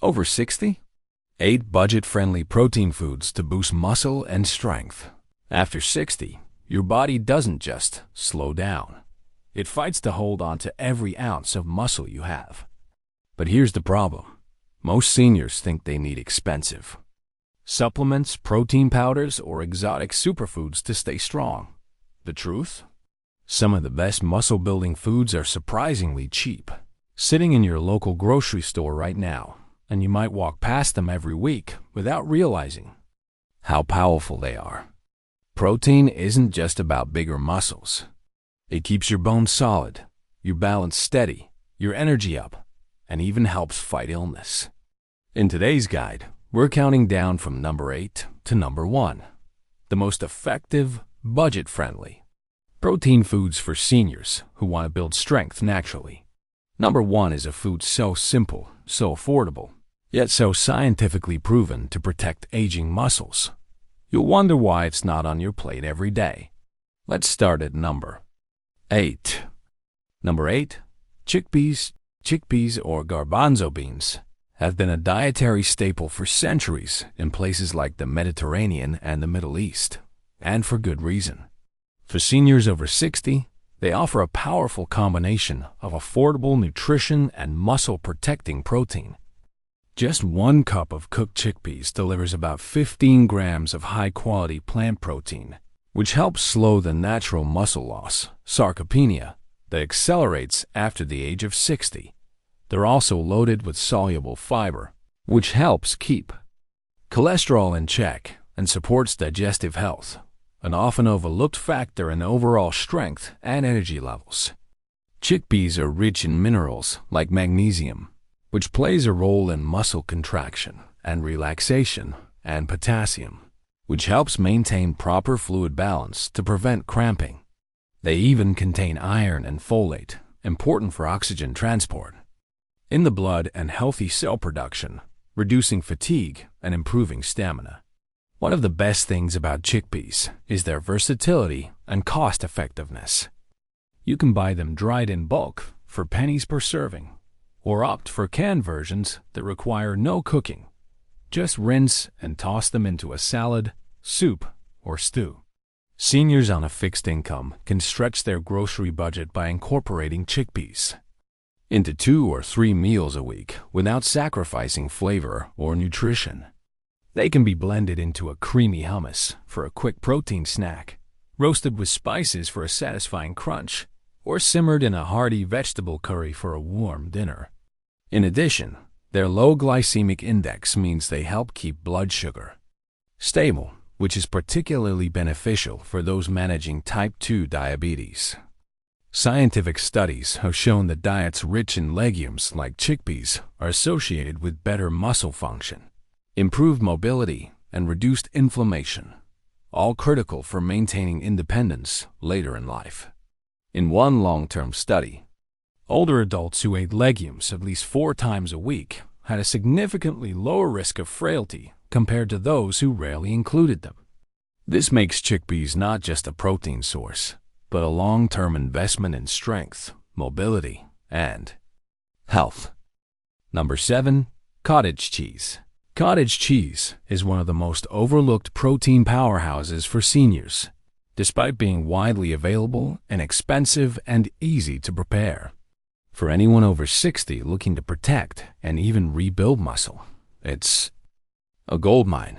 Over 60? 8 budget-friendly protein foods to boost muscle and strength. After 60, your body doesn't just slow down. It fights to hold on to every ounce of muscle you have. But here's the problem. Most seniors think they need expensive supplements, protein powders, or exotic superfoods to stay strong. The truth? Some of the best muscle-building foods are surprisingly cheap, sitting in your local grocery store right now, and you might walk past them every week without realizing how powerful they are. Protein isn't just about bigger muscles. It keeps your bones solid, your balance steady, your energy up, and even helps fight illness. In today's guide, we're counting down from number 8 to number 1, the most effective, budget-friendly protein foods for seniors who want to build strength naturally. Number 1 is a food so simple, so affordable, yet so scientifically proven to protect aging muscles. You'll wonder why it's not on your plate every day. Let's start at number 8. Number 8, chickpeas. Chickpeas or garbanzo beans have been a dietary staple for centuries in places like the Mediterranean and the Middle East, and for good reason. For seniors over 60, they offer a powerful combination of affordable nutrition and muscle-protecting protein. Just 1 cup of cooked chickpeas delivers about 15 grams of high-quality plant protein, which helps slow the natural muscle loss, sarcopenia, that accelerates after the age of 60. They're also loaded with soluble fiber, which helps keep cholesterol in check and supports digestive health, an often overlooked factor in overall strength and energy levels. Chickpeas are rich in minerals like magnesium, which plays a role in muscle contraction and relaxation, and potassium, which helps maintain proper fluid balance to prevent cramping. They even contain iron and folate, important for oxygen transport in the blood and healthy cell production, reducing fatigue and improving stamina. One of the best things about chickpeas is their versatility and cost-effectiveness. You can buy them dried in bulk for pennies per serving, or opt for canned versions that require no cooking. Just rinse and toss them into a salad, soup, or stew. Seniors on a fixed income can stretch their grocery budget by incorporating chickpeas into 2 or 3 meals a week without sacrificing flavor or nutrition. They can be blended into a creamy hummus for a quick protein snack, roasted with spices for a satisfying crunch, or simmered in a hearty vegetable curry for a warm dinner. In addition, their low glycemic index means they help keep blood sugar stable, which is particularly beneficial for those managing type 2 diabetes. Scientific studies have shown that diets rich in legumes like chickpeas are associated with better muscle function, improved mobility, and reduced inflammation, all critical for maintaining independence later in life. In one long-term study, older adults who ate legumes at least 4 times a week had a significantly lower risk of frailty compared to those who rarely included them. This makes chickpeas not just a protein source, but a long-term investment in strength, mobility, and health. Number 7, cottage cheese. Cottage cheese is one of the most overlooked protein powerhouses for seniors, despite being widely available, inexpensive, and easy to prepare. For anyone over 60 looking to protect and even rebuild muscle, it's a goldmine.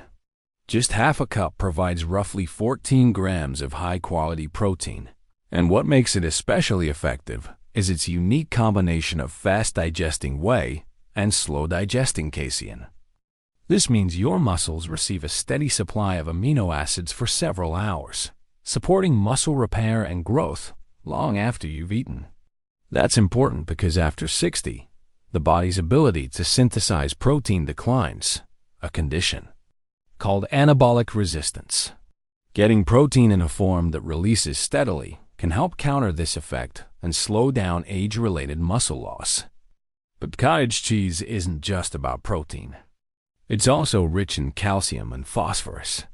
Just half a cup provides roughly 14 grams of high-quality protein, and what makes it especially effective is its unique combination of fast-digesting whey and slow-digesting casein. This means your muscles receive a steady supply of amino acids for several hours, supporting muscle repair and growth long after you've eaten. That's important because after 60, the body's ability to synthesize protein declines, a condition called anabolic resistance. Getting protein in a form that releases steadily can help counter this effect and slow down age-related muscle loss. But cottage cheese isn't just about protein. It's also rich in calcium and phosphorus,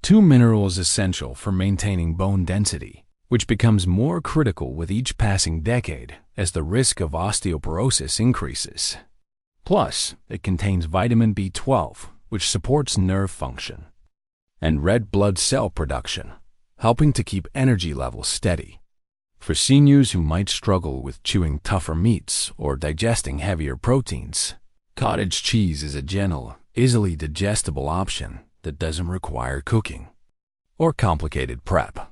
2 minerals essential for maintaining bone density, which becomes more critical with each passing decade as the risk of osteoporosis increases. Plus, it contains vitamin B12, which supports nerve function, and red blood cell production, helping to keep energy levels steady. For seniors who might struggle with chewing tougher meats or digesting heavier proteins, cottage cheese is a gentle, easily digestible option that doesn't require cooking or complicated prep.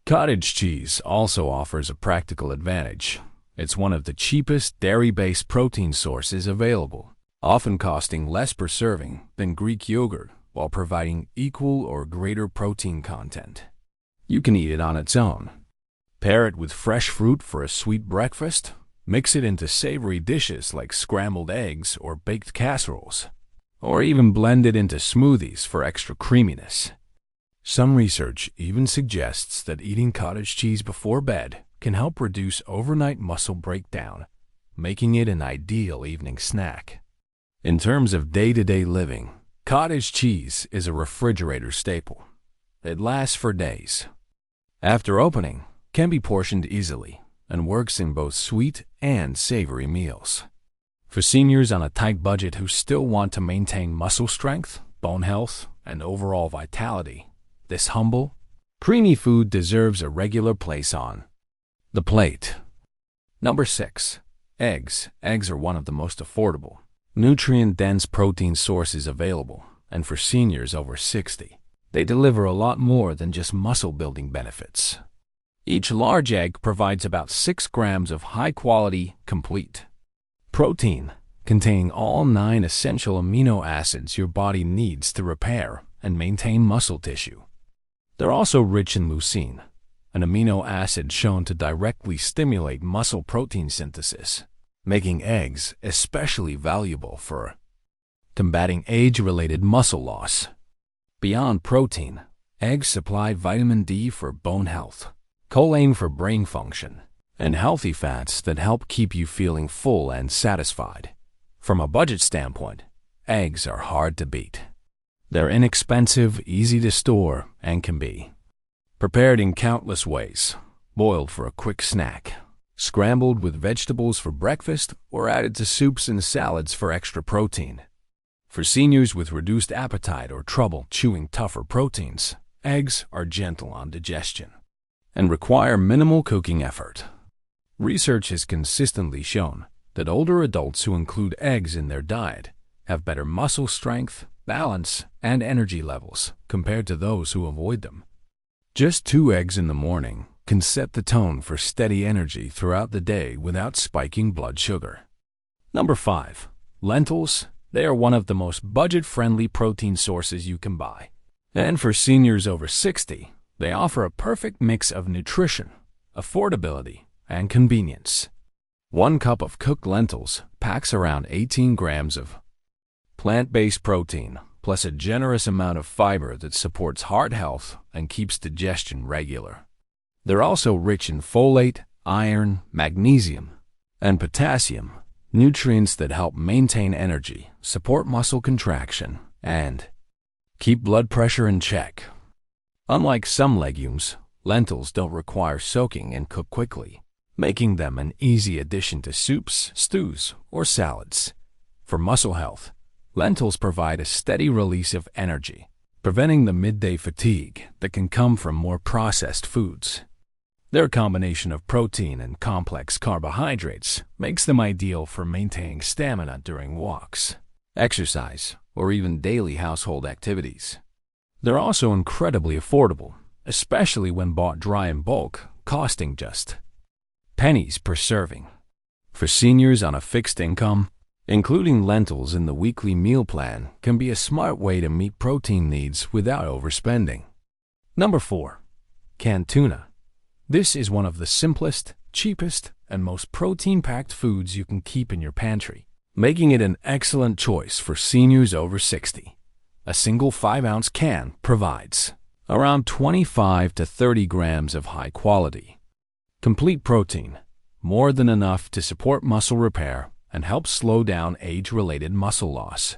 Cottage cheese also offers a practical advantage. It's one of the cheapest dairy-based protein sources available, often costing less per serving than Greek yogurt while providing equal or greater protein content. You can eat it on its own. Pair it with fresh fruit for a sweet breakfast. Mix it into savory dishes like scrambled eggs or baked casseroles, or even blend it into smoothies for extra creaminess. Some research even suggests that eating cottage cheese before bed can help reduce overnight muscle breakdown, making it an ideal evening snack. In terms of day-to-day living, cottage cheese is a refrigerator staple. It lasts for days. After opening, can be portioned easily and works in both sweet and savory meals. For seniors on a tight budget who still want to maintain muscle strength, bone health, and overall vitality, this humble, creamy food deserves a regular place on the plate. Number 6. Eggs. Eggs are one of the most affordable, nutrient-dense protein sources available, and for seniors over 60, they deliver a lot more than just muscle-building benefits. Each large egg provides about 6 grams of high-quality, complete protein, containing all 9 essential amino acids your body needs to repair and maintain muscle tissue. They're also rich in leucine, an amino acid shown to directly stimulate muscle protein synthesis, making eggs especially valuable for combating age-related muscle loss. Beyond protein, eggs supply vitamin D for bone health, choline for brain function, and healthy fats that help keep you feeling full and satisfied. From a budget standpoint, eggs are hard to beat. They're inexpensive, easy to store, and can be prepared in countless ways: boiled for a quick snack, scrambled with vegetables for breakfast, or added to soups and salads for extra protein. For seniors with reduced appetite or trouble chewing tougher proteins, eggs are gentle on digestion and require minimal cooking effort. Research has consistently shown that older adults who include eggs in their diet have better muscle strength, balance, and energy levels compared to those who avoid them. Just 2 eggs in the morning can set the tone for steady energy throughout the day without spiking blood sugar. Number 5. Lentils. They are one of the most budget-friendly protein sources you can buy. And for seniors over 60, they offer a perfect mix of nutrition, affordability, and convenience. 1 cup of cooked lentils packs around 18 grams of plant-based protein, plus a generous amount of fiber that supports heart health and keeps digestion regular. They're also rich in folate, iron, magnesium, and potassium, nutrients that help maintain energy, support muscle contraction, and keep blood pressure in check. Unlike some legumes, lentils don't require soaking and cook quickly, making them an easy addition to soups, stews, or salads. For muscle health, lentils provide a steady release of energy, preventing the midday fatigue that can come from more processed foods. Their combination of protein and complex carbohydrates makes them ideal for maintaining stamina during walks, exercise, or even daily household activities. They're also incredibly affordable, especially when bought dry in bulk, costing just pennies per serving. For seniors on a fixed income, including lentils in the weekly meal plan can be a smart way to meet protein needs without overspending. Number 4. Canned tuna. This is one of the simplest, cheapest, and most protein-packed foods you can keep in your pantry, making it an excellent choice for seniors over 60. A single 5-ounce can provides around 25 to 30 grams of high-quality, complete protein, more than enough to support muscle repair and help slow down age-related muscle loss.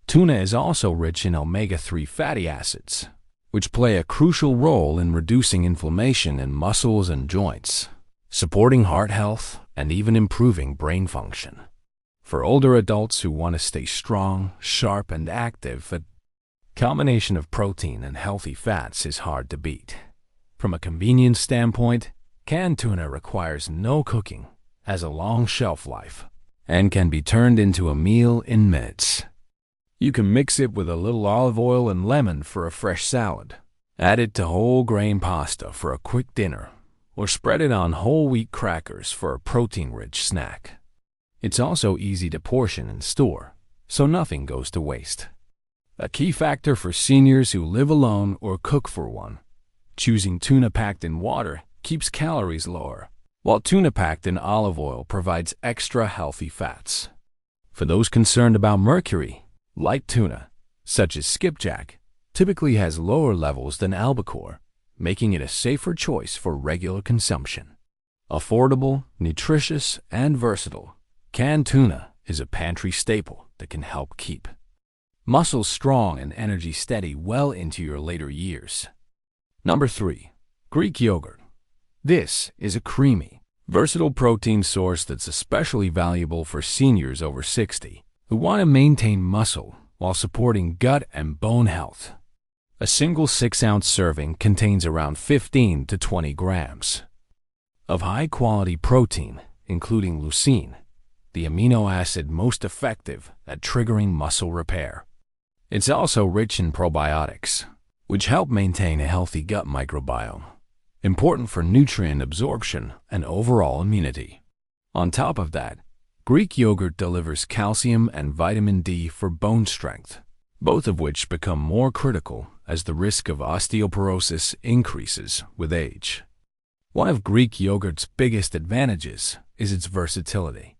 Tuna is also rich in omega-3 fatty acids, which play a crucial role in reducing inflammation in muscles and joints, supporting heart health, and even improving brain function. For older adults who want to stay strong, sharp, and active, a combination of protein and healthy fats is hard to beat. From a convenience standpoint, canned tuna requires no cooking, has a long shelf life, and can be turned into a meal in minutes. You can mix it with a little olive oil and lemon for a fresh salad, add it to whole grain pasta for a quick dinner, or spread it on whole wheat crackers for a protein-rich snack. It's also easy to portion and store, so nothing goes to waste. A key factor for seniors who live alone or cook for one, choosing tuna packed in water keeps calories lower, while tuna packed in olive oil provides extra healthy fats. For those concerned about mercury, light tuna, such as skipjack, typically has lower levels than albacore, making it a safer choice for regular consumption. Affordable, nutritious, and versatile, canned tuna is a pantry staple that can help keep muscles strong and energy steady well into your later years. Number 3. Greek yogurt. This is a creamy, versatile protein source that's especially valuable for seniors over 60 who want to maintain muscle while supporting gut and bone health. A single 6-ounce serving contains around 15 to 20 grams of high-quality protein, including leucine, the amino acid most effective at triggering muscle repair. It's also rich in probiotics, which help maintain a healthy gut microbiome, important for nutrient absorption and overall immunity. On top of that, Greek yogurt delivers calcium and vitamin D for bone strength, both of which become more critical as the risk of osteoporosis increases with age. One of Greek yogurt's biggest advantages is its versatility.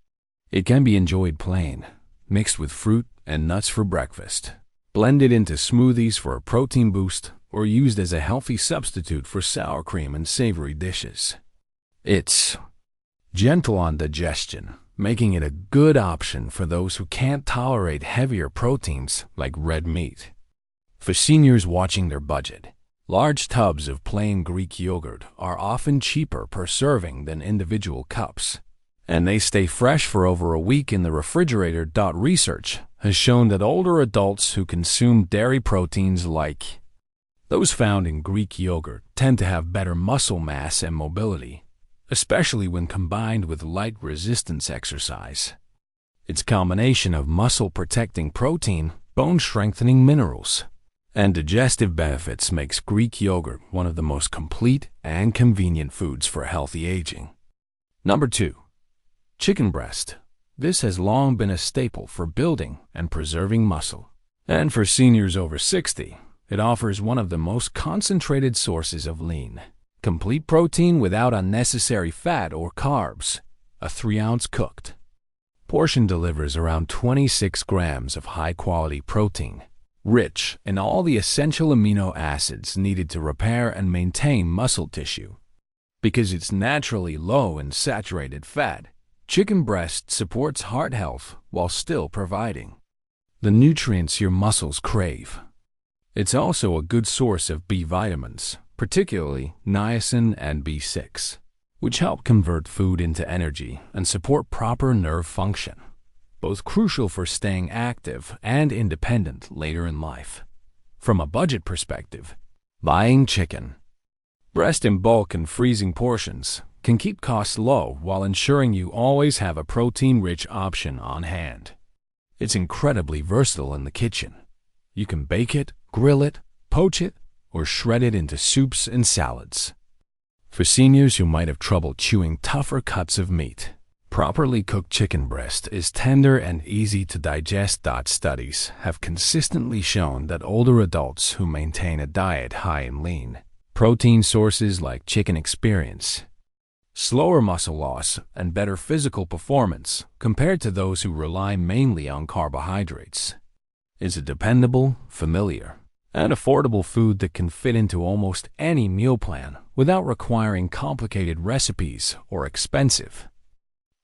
It can be enjoyed plain, mixed with fruit and nuts for breakfast, blended into smoothies for a protein boost, or used as a healthy substitute for sour cream and savory dishes. It's gentle on digestion, making it a good option for those who can't tolerate heavier proteins like red meat. For seniors watching their budget, large tubs of plain Greek yogurt are often cheaper per serving than individual cups, and they stay fresh for over a week in the refrigerator. Research has shown that older adults who consume dairy proteins like those found in Greek yogurt tend to have better muscle mass and mobility, especially when combined with light resistance exercise. Its combination of muscle-protecting protein, bone-strengthening minerals, and digestive benefits makes Greek yogurt one of the most complete and convenient foods for healthy aging. Number 2. Chicken breast. This has long been a staple for building and preserving muscle. And for seniors over 60, it offers one of the most concentrated sources of lean, complete protein without unnecessary fat or carbs. A 3-ounce cooked portion delivers around 26 grams of high-quality protein, rich in all the essential amino acids needed to repair and maintain muscle tissue. Because it's naturally low in saturated fat, chicken breast supports heart health while still providing the nutrients your muscles crave. It's also a good source of B vitamins, particularly niacin and B6, which help convert food into energy and support proper nerve function, both crucial for staying active and independent later in life. From a budget perspective, buying chicken breast in bulk and freezing portions can keep costs low while ensuring you always have a protein-rich option on hand. It's incredibly versatile in the kitchen. You can bake it, grill it, poach it, or shred it into soups and salads. For seniors who might have trouble chewing tougher cuts of meat, properly cooked chicken breast is tender and easy to digest. Studies have consistently shown that older adults who maintain a diet high in lean protein sources like chicken experience slower muscle loss and better physical performance compared to those who rely mainly on carbohydrates. It's a dependable, familiar, and affordable food that can fit into almost any meal plan without requiring complicated recipes or expensive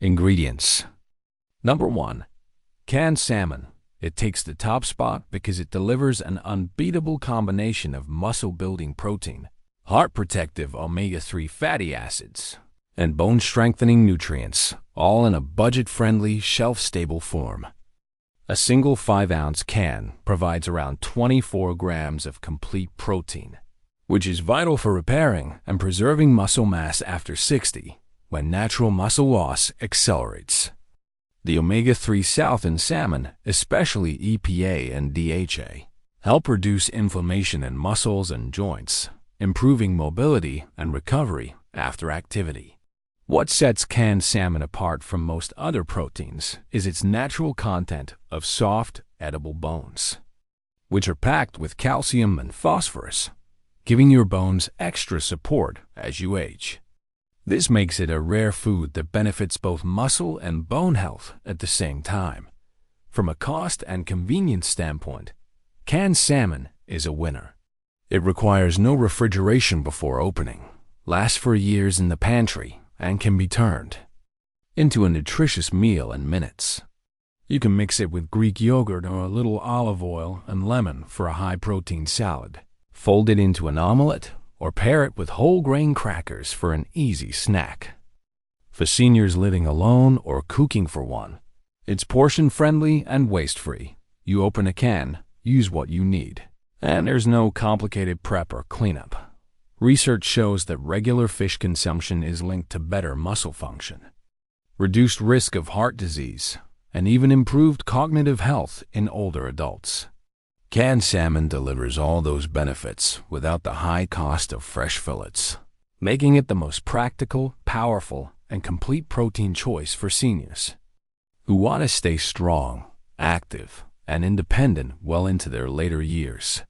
ingredients. Number 1. Canned salmon. It takes the top spot because it delivers an unbeatable combination of muscle-building protein, heart-protective omega-3 fatty acids, and bone-strengthening nutrients, all in a budget-friendly, shelf-stable form. A single 5-ounce can provides around 24 grams of complete protein, which is vital for repairing and preserving muscle mass after 60, when natural muscle loss accelerates. The omega-3 south in salmon, especially EPA and DHA, help reduce inflammation in muscles and joints, improving mobility and recovery after activity. What sets canned salmon apart from most other proteins is its natural content of soft, edible bones, which are packed with calcium and phosphorus, giving your bones extra support as you age. This makes it a rare food that benefits both muscle and bone health at the same time. From a cost and convenience standpoint, canned salmon is a winner. It requires no refrigeration before opening, lasts for years in the pantry, and can be turned into a nutritious meal in minutes. You can mix it with Greek yogurt or a little olive oil and lemon for a high-protein salad. Fold it into an omelet or pair it with whole grain crackers for an easy snack. For seniors living alone or cooking for one, it's portion-friendly and waste-free. You open a can, use what you need, and there's no complicated prep or cleanup. Research shows that regular fish consumption is linked to better muscle function, reduced risk of heart disease, and even improved cognitive health in older adults. Canned salmon delivers all those benefits without the high cost of fresh fillets, making it the most practical, powerful, and complete protein choice for seniors who want to stay strong, active, and independent well into their later years.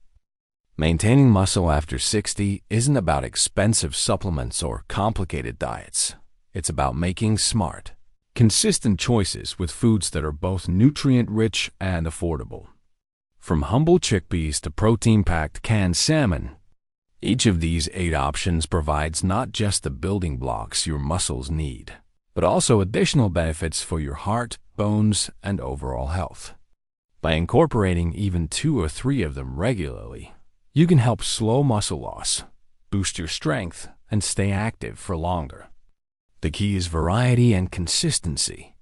Maintaining muscle after 60 isn't about expensive supplements or complicated diets. It's about making smart, consistent choices with foods that are both nutrient-rich and affordable. From humble chickpeas to protein-packed canned salmon, each of these 8 options provides not just the building blocks your muscles need, but also additional benefits for your heart, bones, and overall health. By incorporating even 2 or 3 of them regularly, you can help slow muscle loss, boost your strength, and stay active for longer. The key is variety and consistency.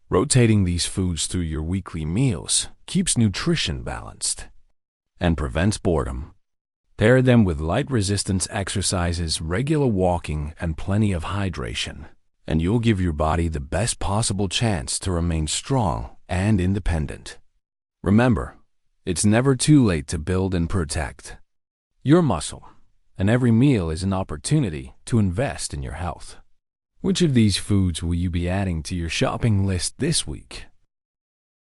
Rotating these foods through your weekly meals keeps nutrition balanced and prevents boredom. Pair them with light resistance exercises, regular walking, and plenty of hydration, and you'll give your body the best possible chance to remain strong and independent. Remember, it's never too late to build and protect your muscle, and every meal is an opportunity to invest in your health. Which of these foods will you be adding to your shopping list this week?